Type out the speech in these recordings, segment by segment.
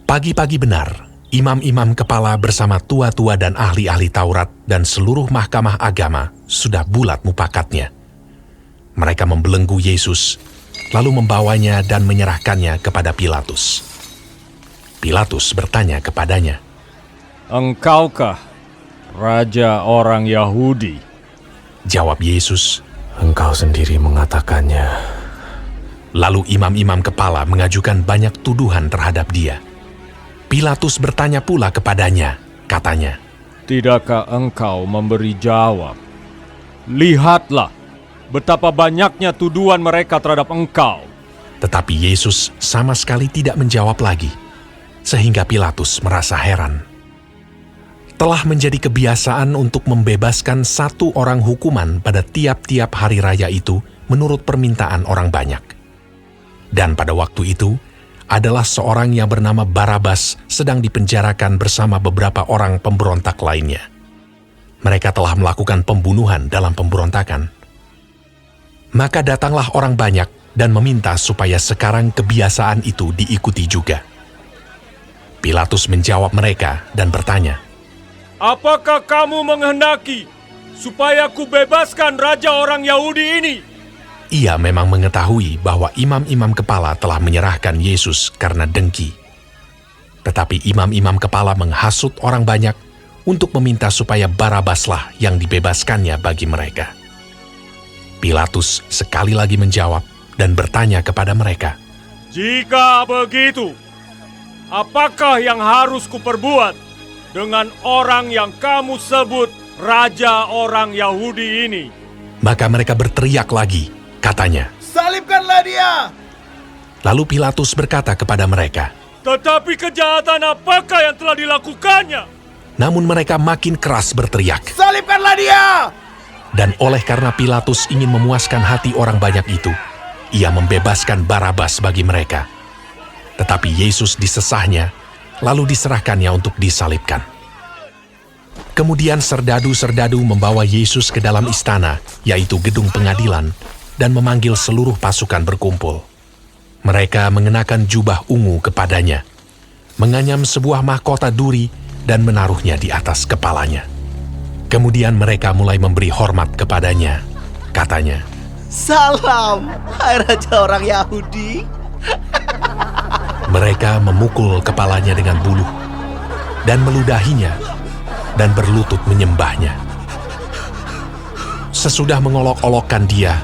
Pagi-pagi benar, imam-imam kepala bersama tua-tua dan ahli-ahli Taurat dan seluruh mahkamah agama sudah bulat mupakatnya. Mereka membelenggu Yesus, lalu membawanya dan menyerahkannya kepada Pilatus. Pilatus bertanya kepadanya, "Engkaukah Raja orang Yahudi?" Jawab Yesus, "Engkau sendiri mengatakannya." Lalu imam-imam kepala mengajukan banyak tuduhan terhadap dia. Pilatus bertanya pula kepadanya, katanya, "Tidakkah engkau memberi jawab? Lihatlah betapa banyaknya tuduhan mereka terhadap engkau." Tetapi Yesus sama sekali tidak menjawab lagi, sehingga Pilatus merasa heran. Telah menjadi kebiasaan untuk membebaskan satu orang hukuman pada tiap-tiap hari raya itu menurut permintaan orang banyak. Dan pada waktu itu, adalah seorang yang bernama Barabas sedang dipenjarakan bersama beberapa orang pemberontak lainnya. Mereka telah melakukan pembunuhan dalam pemberontakan. Maka datanglah orang banyak dan meminta supaya sekarang kebiasaan itu diikuti juga. Pilatus menjawab mereka dan bertanya, "Apakah kamu menghendaki supaya ku bebaskan Raja orang Yahudi ini?" Ia memang mengetahui bahwa imam-imam kepala telah menyerahkan Yesus karena dengki. Tetapi imam-imam kepala menghasut orang banyak untuk meminta supaya Barabaslah yang dibebaskannya bagi mereka. Pilatus sekali lagi menjawab dan bertanya kepada mereka, "Jika begitu, apakah yang harus kuperbuat dengan orang yang kamu sebut Raja orang Yahudi ini?" Maka mereka berteriak lagi, katanya, "Salibkanlah dia!" Lalu Pilatus berkata kepada mereka, "Tetapi kejahatan apakah yang telah dilakukannya?" namun mereka makin keras berteriak. "Salibkanlah dia!" Dan oleh karena Pilatus ingin memuaskan hati orang banyak itu, ia membebaskan Barabas bagi mereka. Tetapi Yesus disesahnya, lalu diserahkannya untuk disalibkan. Kemudian serdadu-serdadu membawa Yesus ke dalam istana, yaitu gedung pengadilan, dan memanggil seluruh pasukan berkumpul. Mereka mengenakan jubah ungu kepadanya, menganyam sebuah mahkota duri dan menaruhnya di atas kepalanya. Kemudian mereka mulai memberi hormat kepadanya. Katanya, "Salam, hai Raja orang Yahudi." Mereka memukul kepalanya dengan buluh dan meludahinya dan berlutut menyembahnya. Sesudah mengolok-olokkan dia,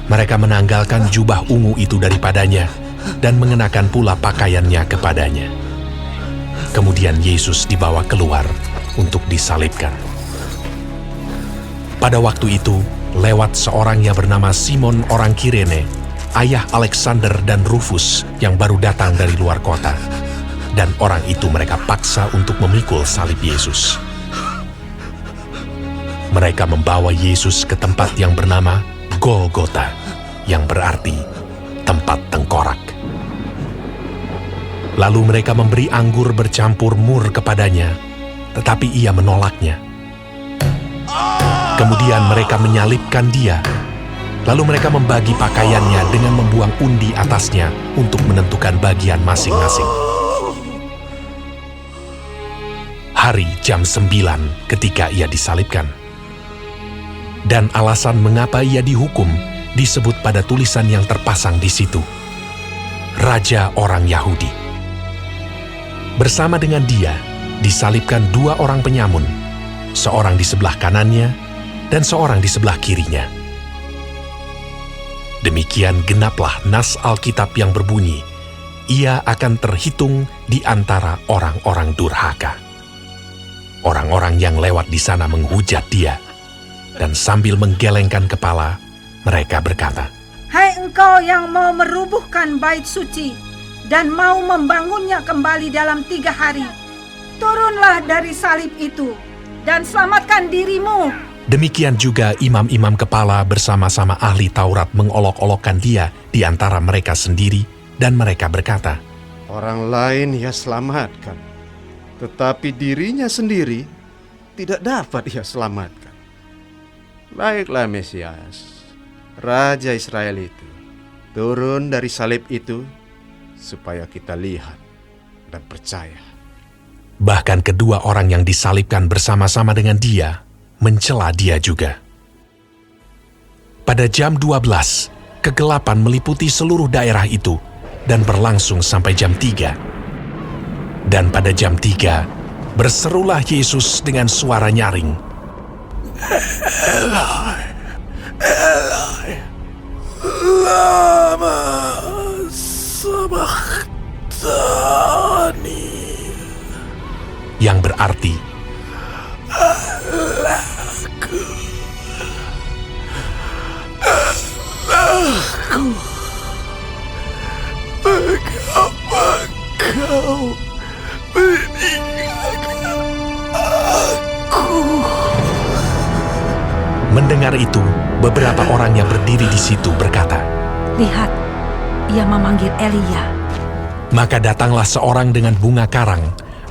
mereka menanggalkan jubah ungu itu daripadanya dan mengenakan pula pakaiannya kepadanya. Kemudian Yesus dibawa keluar untuk disalibkan. Pada waktu itu, lewat seorang yang bernama Simon orang Kirene, ayah Alexander dan Rufus yang baru datang dari luar kota. Dan orang itu mereka paksa untuk memikul salib Yesus. Mereka membawa Yesus ke tempat yang bernama Golgota, yang berarti tempat tengkorak. Lalu mereka memberi anggur bercampur mur kepadanya, tetapi ia menolaknya. Kemudian mereka menyalibkan dia. Lalu mereka membagi pakaiannya dengan membuang undi atasnya untuk menentukan bagian masing-masing. Hari jam 9 ketika ia disalibkan. Dan alasan mengapa ia dihukum disebut pada tulisan yang terpasang di situ. Raja orang Yahudi. Bersama dengan dia disalibkan dua orang penyamun, seorang di sebelah kanannya dan seorang di sebelah kirinya. Demikian genaplah nas Alkitab yang berbunyi, ia akan terhitung di antara orang-orang durhaka. Orang-orang yang lewat di sana menghujat dia, dan sambil menggelengkan kepala, mereka berkata, "Hai engkau yang mau merubuhkan bait suci dan mau membangunnya kembali dalam 3 hari, turunlah dari salib itu dan selamatkan dirimu." Demikian juga imam-imam kepala bersama-sama ahli Taurat mengolok-olokkan dia di antara mereka sendiri, dan mereka berkata, "Orang lain ia selamatkan, tetapi dirinya sendiri tidak dapat ia selamatkan. Baiklah Mesias, Raja Israel itu, turun dari salib itu supaya kita lihat dan percaya. Bahkan kedua orang yang disalibkan bersama-sama dengan dia mencela dia juga. Pada jam 12, kegelapan meliputi seluruh daerah itu dan berlangsung sampai jam 3. Dan pada jam 3, berserulah Yesus dengan suara nyaring, "Eloi, Eloi, lama sabachthani," yang berarti, Allahku, mengapa kau meninggalkan aku? Mendengar itu, beberapa orang yang berdiri di situ berkata, Lihat, ia memanggil Elia. maka datanglah seorang dengan bunga karang,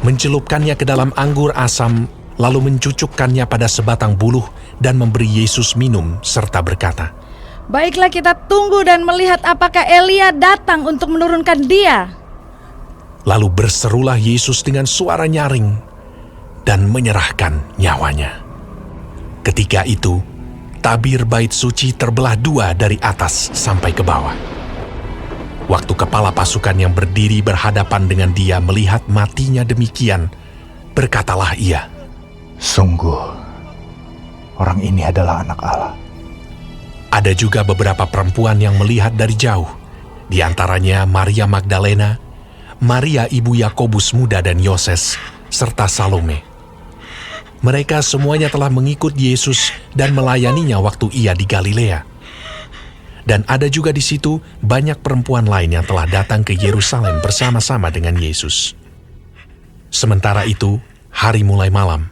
mencelupkannya ke dalam anggur asam, lalu mencucukkannya pada sebatang buluh dan memberi Yesus minum, serta berkata, Baiklah kita tunggu dan melihat apakah Elia datang untuk menurunkan dia. Lalu berserulah Yesus dengan suara nyaring dan menyerahkan nyawanya. Ketika itu, tabir bait suci terbelah dua dari atas sampai ke bawah. Waktu kepala pasukan yang berdiri berhadapan dengan dia melihat matinya demikian, berkatalah ia, Sungguh, orang ini adalah anak Allah. Ada juga beberapa perempuan yang melihat dari jauh, di antaranya Maria Magdalena, Maria ibu Yakobus muda dan Yoses, serta Salome. Mereka semuanya telah mengikut Yesus dan melayaninya waktu ia di Galilea. Dan ada juga di situ banyak perempuan lain yang telah datang ke Yerusalem bersama-sama dengan Yesus. Sementara itu, hari mulai malam,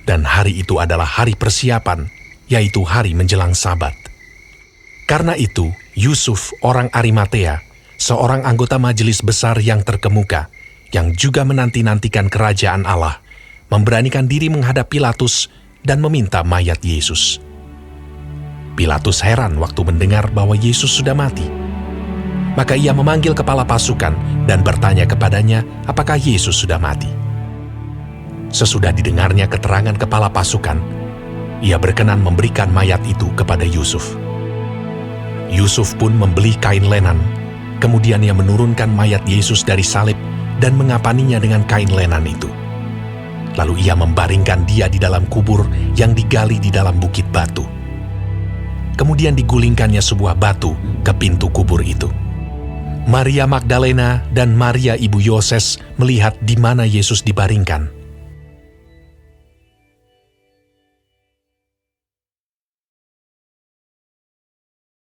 dan hari itu adalah hari persiapan, yaitu hari menjelang Sabat. Karena itu, Yusuf orang Arimatea, seorang anggota majelis besar yang terkemuka, yang juga menanti-nantikan kerajaan Allah, memberanikan diri menghadap Pilatus dan meminta mayat Yesus. Pilatus heran waktu mendengar bahwa Yesus sudah mati. Maka ia memanggil kepala pasukan dan bertanya kepadanya apakah Yesus sudah mati. Sesudah didengarnya keterangan kepala pasukan, ia berkenan memberikan mayat itu kepada Yusuf. Yusuf pun membeli kain lenan, kemudian ia menurunkan mayat Yesus dari salib dan mengapaninya dengan kain lenan itu. Lalu ia membaringkan dia di dalam kubur yang digali di dalam bukit batu. Kemudian digulingkannya sebuah batu ke pintu kubur itu. Maria Magdalena dan Maria ibu Yoses melihat di mana Yesus dibaringkan,